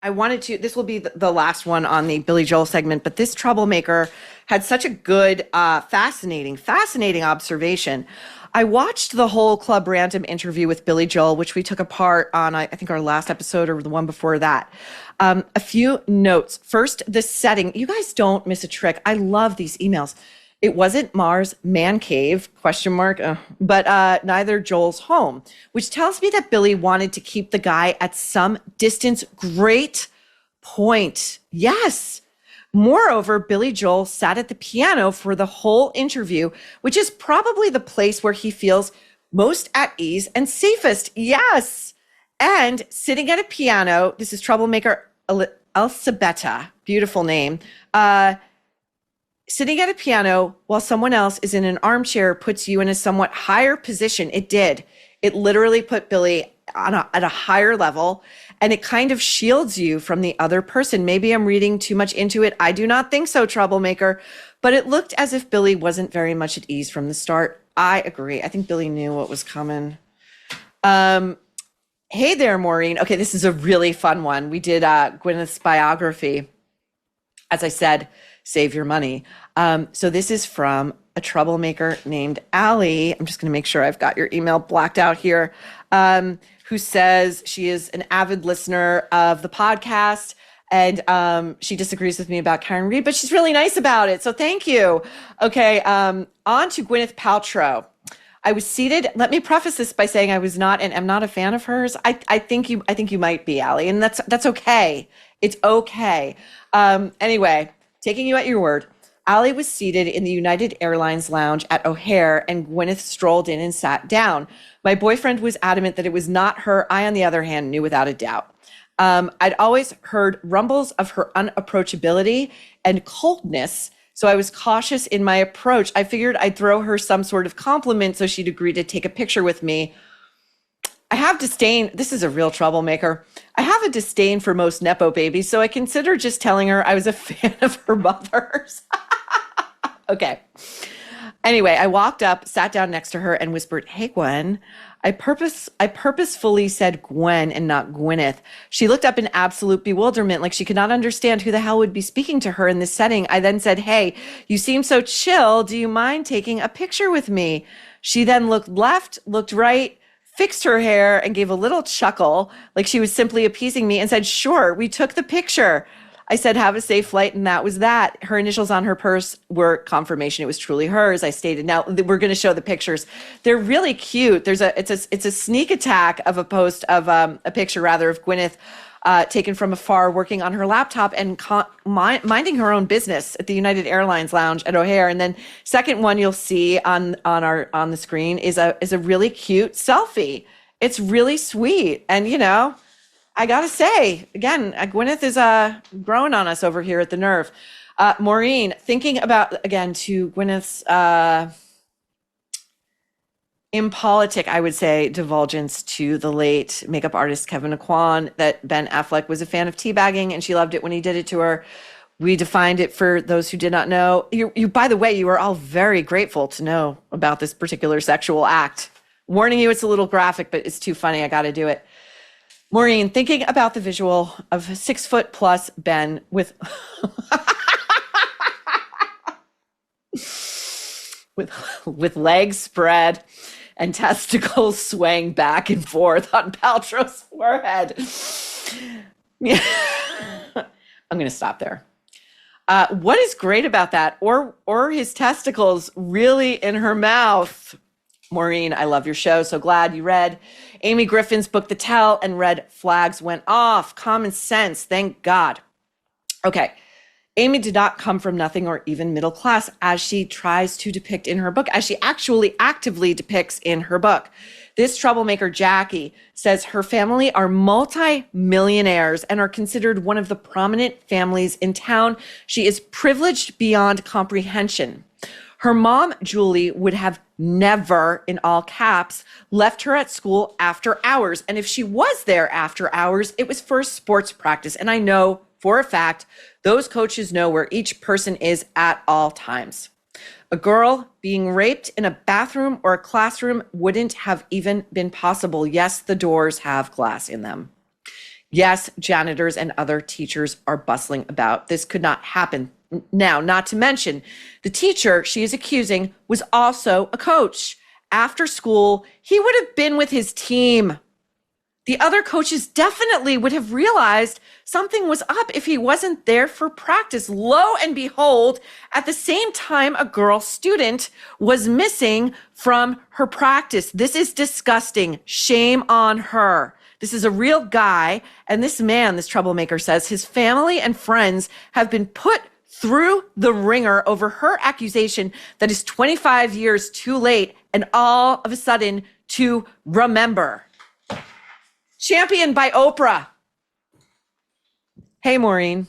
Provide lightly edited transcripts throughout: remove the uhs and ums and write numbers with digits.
This will be the last one on the Billy Joel segment, but this troublemaker had such a good, fascinating observation. I watched the whole Club Random interview with Billy Joel, which we took apart on, I think, our last episode or the one before that. A few notes. First, the setting. You guys don't miss a trick. I love these emails. It wasn't Maher's man cave, question mark, but neither Joel's home, which tells me that Billy wanted to keep the guy at some distance. Great point. Yes. Moreover, Billy Joel sat at the piano for the whole interview, which is probably the place where he feels most at ease and safest. Yes. And sitting at a piano, this is troublemaker Elsabetta, beautiful name, sitting at a piano while someone else is in an armchair puts you in a somewhat higher position. It did. It literally put Billy at a higher level, and it kind of shields you from the other person. Maybe I'm reading too much into it. I do not think so, troublemaker. But it looked as if Billy wasn't very much at ease from the start. I agree. I think Billy knew what was coming. Hey there, Maureen. Okay, this is a really fun one. We did Gwyneth's biography. As I said, save your money. So this is from a troublemaker named Allie. I'm just going to make sure I've got your email blacked out here, who says she is an avid listener of the podcast, and she disagrees with me about Karen Reed, but she's really nice about it. So thank you. Okay, on to Gwyneth Paltrow. I was seated. Let me preface this by saying I was not and am not a fan of hers. I think you might be, Allie, and that's okay. It's okay. Anyway, taking you at your word, Allie was seated in the United Airlines lounge at O'Hare, and Gwyneth strolled in and sat down. My boyfriend was adamant that it was not her. I, on the other hand, knew without a doubt. I'd always heard rumbles of her unapproachability and coldness, so I was cautious in my approach. I figured I'd throw her some sort of compliment so she'd agree to take a picture with me. I have disdain. This is a real troublemaker. I have a disdain for most Nepo babies, so I considered just telling her I was a fan of her mother's. Okay. Anyway, I walked up, sat down next to her, and whispered, "Hey, Gwen." I purposefully said Gwen and not Gwyneth. She looked up in absolute bewilderment, like she could not understand who the hell would be speaking to her in this setting. I then said, "Hey, you seem so chill. Do you mind taking a picture with me?" She then looked left, looked right, fixed her hair, and gave a little chuckle, like she was simply appeasing me, and said, "Sure." We took the picture. I said, "Have a safe flight," and that was that. Her initials on her purse were confirmation it was truly hers. I stated. Now we're going to show the pictures. They're really cute. It's a sneak attack of a post of a picture rather of Gwyneth taken from afar, working on her laptop and minding her own business at the United Airlines lounge at O'Hare. And then second one you'll see on the screen is a really cute selfie. It's really sweet, and I gotta say, again, Gwyneth is growing on us over here at the Nerve. Maureen, thinking about, again, to Gwyneth's impolitic, I would say, divulgence to the late makeup artist Kevin Aquan, that Ben Affleck was a fan of teabagging and she loved it when he did it to her. We defined it for those who did not know. You, by the way, you are all very grateful to know about this particular sexual act. Warning you, it's a little graphic, but it's too funny. I got to do it. Maureen, thinking about the visual of 6 foot plus Ben with with legs spread and testicles swaying back and forth on Paltrow's forehead. Yeah. I'm going to stop there. What is great about that, or his testicles really in her mouth? Maureen, I love your show. So glad you read Amy Griffin's book, The Tell, and red flags went off. Common sense, thank God. Okay, Amy did not come from nothing or even middle class, as she tries to depict in her book, as she actually actively depicts in her book. This troublemaker, Jackie, says her family are multi-millionaires and are considered one of the prominent families in town. She is privileged beyond comprehension. Her mom, Julie, would have never, in all caps, left her at school after hours. And if she was there after hours, it was for sports practice. And I know for a fact, those coaches know where each person is at all times. A girl being raped in a bathroom or a classroom wouldn't have even been possible. Yes, the doors have glass in them. Yes, janitors and other teachers are bustling about. This could not happen now, not to mention the teacher she is accusing was also a coach. After school, he would have been with his team. The other coaches definitely would have realized something was up if he wasn't there for practice. Lo and behold, at the same time, a girl student was missing from her practice. This is disgusting. Shame on her. This is a real guy. And this man, this troublemaker says, his family and friends have been put through the ringer over her accusation that is 25 years too late and all of a sudden to remember. Championed by Oprah. Hey, Maureen.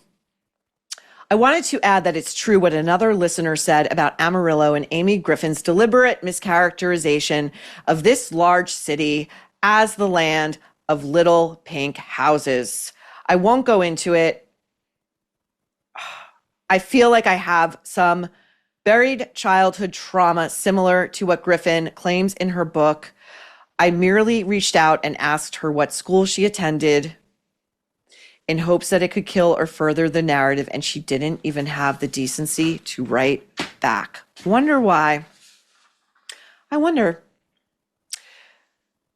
I wanted to add that it's true what another listener said about Amarillo and Amy Griffin's deliberate mischaracterization of this large city as the land of little pink houses. I won't go into it. I feel like I have some buried childhood trauma similar to what Griffin claims in her book. I merely reached out and asked her what school she attended in hopes that it could kill or further the narrative, and she didn't even have the decency to write back. Wonder why. I wonder.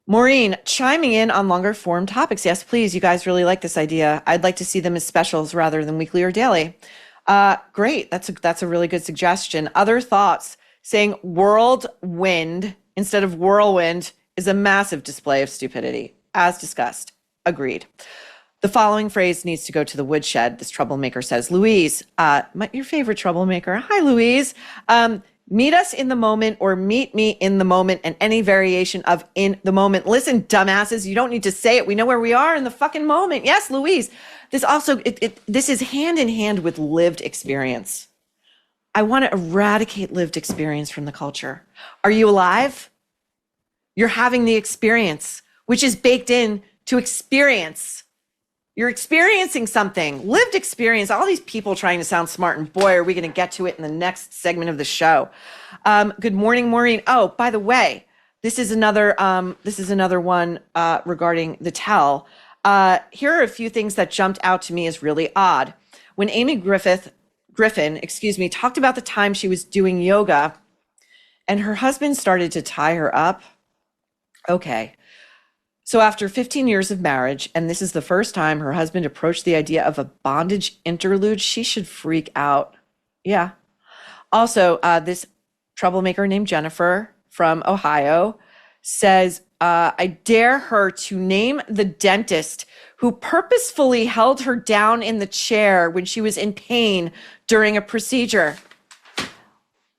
Maureen, chiming in on longer form topics. Yes, please. You guys really like this idea. I'd like to see them as specials rather than weekly or daily. Great. That's a really good suggestion. Other thoughts? Saying whirlwind instead of whirlwind is a massive display of stupidity, as discussed. Agreed. The following phrase needs to go to the woodshed. This troublemaker says, Louise, your favorite troublemaker. Hi, Louise. Meet us in the moment or meet me in the moment, and any variation of in the moment. Listen, dumbasses, you don't need to say it. We know where we are in the fucking moment. Yes, Louise. This also, this is hand in hand with lived experience. I want to eradicate lived experience from the culture. Are you alive? You're having the experience, which is baked in to experience. You're experiencing something, lived experience. All these people trying to sound smart, and boy, are we going to get to it in the next segment of the show. Good morning, Maureen. Oh, by the way, this is another one regarding the tell. Here are a few things that jumped out to me as really odd. When Amy Griffin, talked about the time she was doing yoga, and her husband started to tie her up. Okay. So after 15 years of marriage, and this is the first time her husband approached the idea of a bondage interlude, she should freak out. Yeah. Also, this troublemaker named Jennifer from Ohio says, I dare her to name the dentist who purposefully held her down in the chair when she was in pain during a procedure.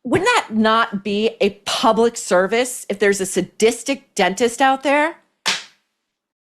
Wouldn't that not be a public service if there's a sadistic dentist out there?